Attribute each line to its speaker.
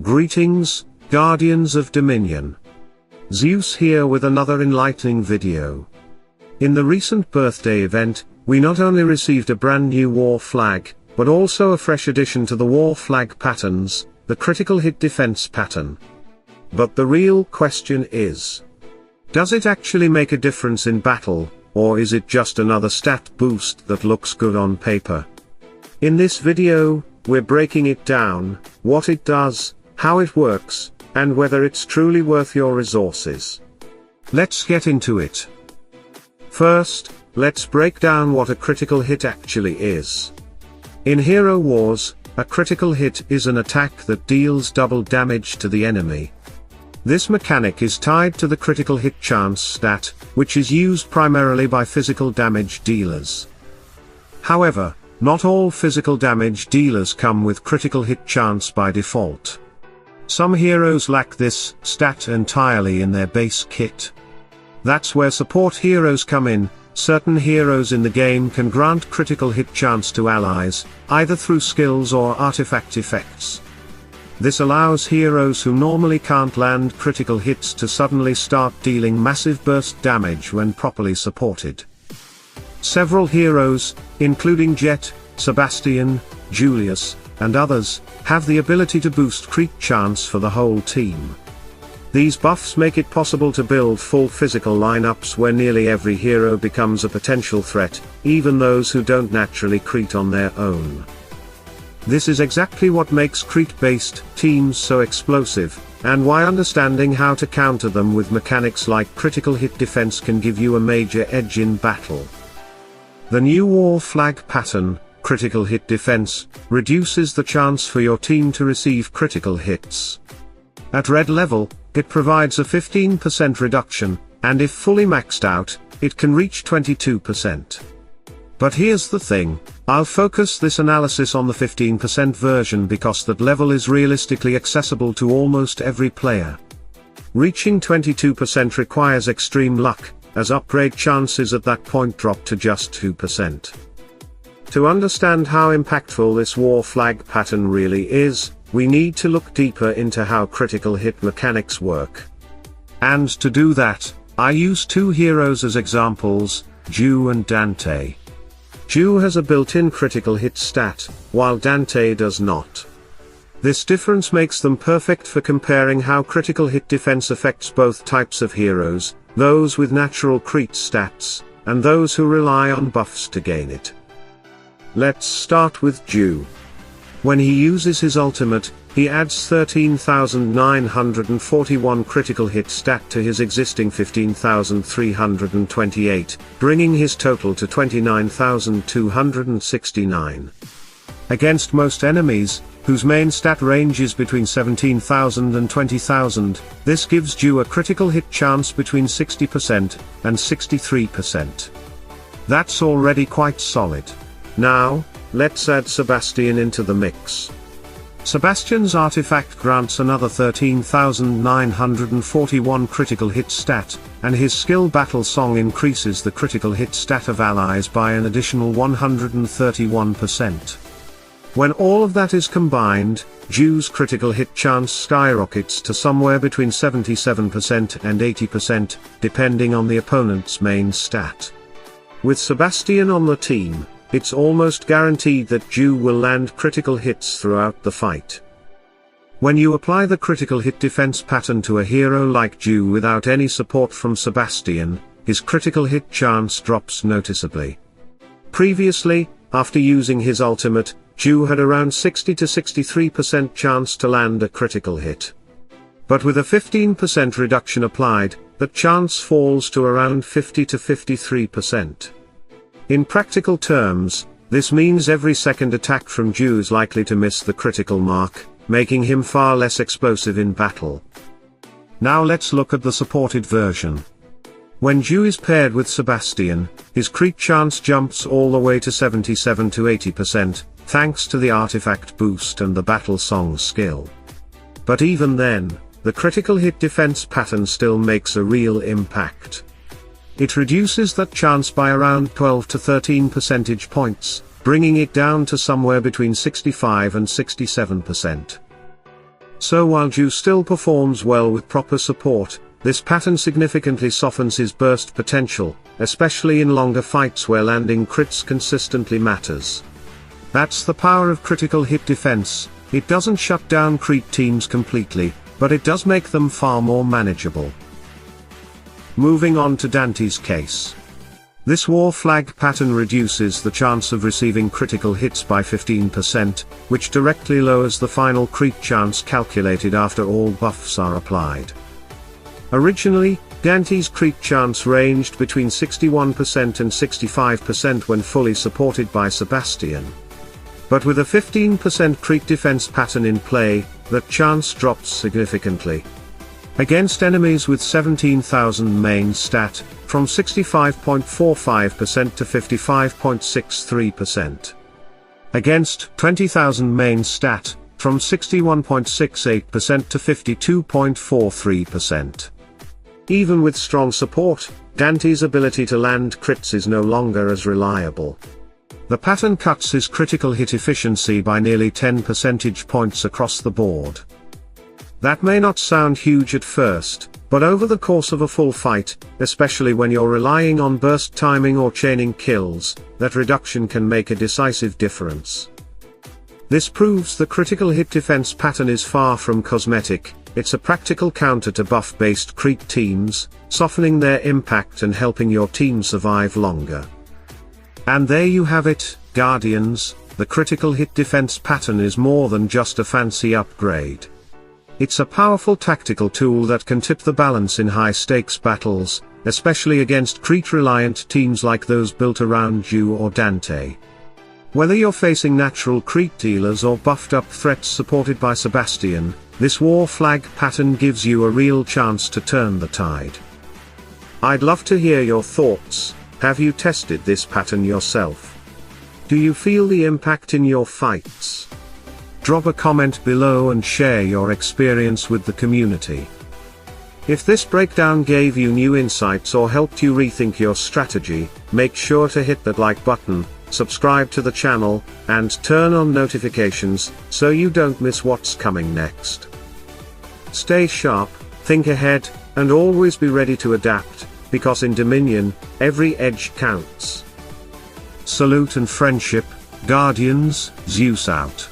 Speaker 1: Greetings, Guardians of Dominion. Zeus here with another enlightening video. In the recent birthday event, we not only received a brand new war flag, but also a fresh addition to the war flag patterns, the critical hit defense pattern. But the real question is, does it actually make a difference in battle, or is it just another stat boost that looks good on paper? In this video, we're breaking it down, what it does, how it works, and whether it's truly worth your resources. Let's get into it. First, let's break down what a critical hit actually is. In Hero Wars, a critical hit is an attack that deals double damage to the enemy. This mechanic is tied to the critical hit chance stat, which is used primarily by physical damage dealers. However, not all physical damage dealers come with critical hit chance by default. Some heroes lack this stat entirely in their base kit. That's where support heroes come in. Certain heroes in the game can grant critical hit chance to allies, either through skills or artifact effects. This allows heroes who normally can't land critical hits to suddenly start dealing massive burst damage when properly supported. Several heroes, including Jet, Sebastian, Julius, and others, have the ability to boost crit chance for the whole team. These buffs make it possible to build full physical lineups where nearly every hero becomes a potential threat, even those who don't naturally crit on their own. This is exactly what makes crit-based teams so explosive, and why understanding how to counter them with mechanics like critical hit defense can give you a major edge in battle. The new war flag pattern, critical hit defense, reduces the chance for your team to receive critical hits. At red level, it provides a 15% reduction, and if fully maxed out, it can reach 22%. But here's the thing, I'll focus this analysis on the 15% version because that level is realistically accessible to almost every player. Reaching 22% requires extreme luck, as upgrade chances at that point drop to just 2%. To understand how impactful this war flag pattern really is, we need to look deeper into how critical hit mechanics work. And to do that, I use two heroes as examples, Zeus and Dante. Zeus has a built-in critical hit stat, while Dante does not. This difference makes them perfect for comparing how critical hit defense affects both types of heroes, those with natural crit stats, and those who rely on buffs to gain it. Let's start with Zeus. When he uses his ultimate, he adds 13,941 critical hit stat to his existing 15,328, bringing his total to 29,269. Against most enemies, whose main stat range is between 17,000 and 20,000, this gives Zeus a critical hit chance between 60% and 63%. That's already quite solid. Now, let's add Sebastian into the mix. Sebastian's artifact grants another 13,941 critical hit stat, and his skill battle song increases the critical hit stat of allies by an additional 131%. When all of that is combined, Zeus' critical hit chance skyrockets to somewhere between 77% and 80%, depending on the opponent's main stat. With Sebastian on the team, it's almost guaranteed that Zeus will land critical hits throughout the fight. When you apply the critical hit defense pattern to a hero like Zeus without any support from Sebastian, his critical hit chance drops noticeably. Previously, after using his ultimate, Zeus had around 60 to 63% chance to land a critical hit. But with a 15% reduction applied, that chance falls to around 50 to 53%. In practical terms, this means every second attack from Zeus is likely to miss the critical mark, making him far less explosive in battle. Now let's look at the supported version. When Zeus is paired with Sebastian, his crit chance jumps all the way to 77 to 80%, thanks to the artifact boost and the battle song skill. But even then, the critical hit defense pattern still makes a real impact. It reduces that chance by around 12 to 13 percentage points, bringing it down to somewhere between 65 and 67%. So while Zeus still performs well with proper support, this pattern significantly softens his burst potential, especially in longer fights where landing crits consistently matters. That's the power of critical hit defense. It doesn't shut down creep teams completely, but it does make them far more manageable. Moving on to Dante's case. This war flag pattern reduces the chance of receiving critical hits by 15%, which directly lowers the final creep chance calculated after all buffs are applied. Originally, Dante's creep chance ranged between 61% and 65% when fully supported by Sebastian. But with a 15% creep defense pattern in play, that chance drops significantly. Against enemies with 17,000 main stat, from 65.45% to 55.63%. Against 20,000 main stat, from 61.68% to 52.43%. Even with strong support, Dante's ability to land crits is no longer as reliable. The pattern cuts his critical hit efficiency by nearly 10 percentage points across the board. That may not sound huge at first, but over the course of a full fight, especially when you're relying on burst timing or chaining kills, that reduction can make a decisive difference. This proves the critical hit defense pattern is far from cosmetic. It's a practical counter to buff-based creep teams, softening their impact and helping your team survive longer. And there you have it, Guardians, the critical hit defense pattern is more than just a fancy upgrade. It's a powerful tactical tool that can tip the balance in high-stakes battles, especially against crit-reliant teams like those built around you or Dante. Whether you're facing natural creep dealers or buffed-up threats supported by Sebastian, this war flag pattern gives you a real chance to turn the tide. I'd love to hear your thoughts. Have you tested this pattern yourself? Do you feel the impact in your fights? Drop a comment below and share your experience with the community. If this breakdown gave you new insights or helped you rethink your strategy, make sure to hit that like button, subscribe to the channel, and turn on notifications, so you don't miss what's coming next. Stay sharp, think ahead, and always be ready to adapt, because in Dominion, every edge counts. Salute and friendship, Guardians, Zeus out.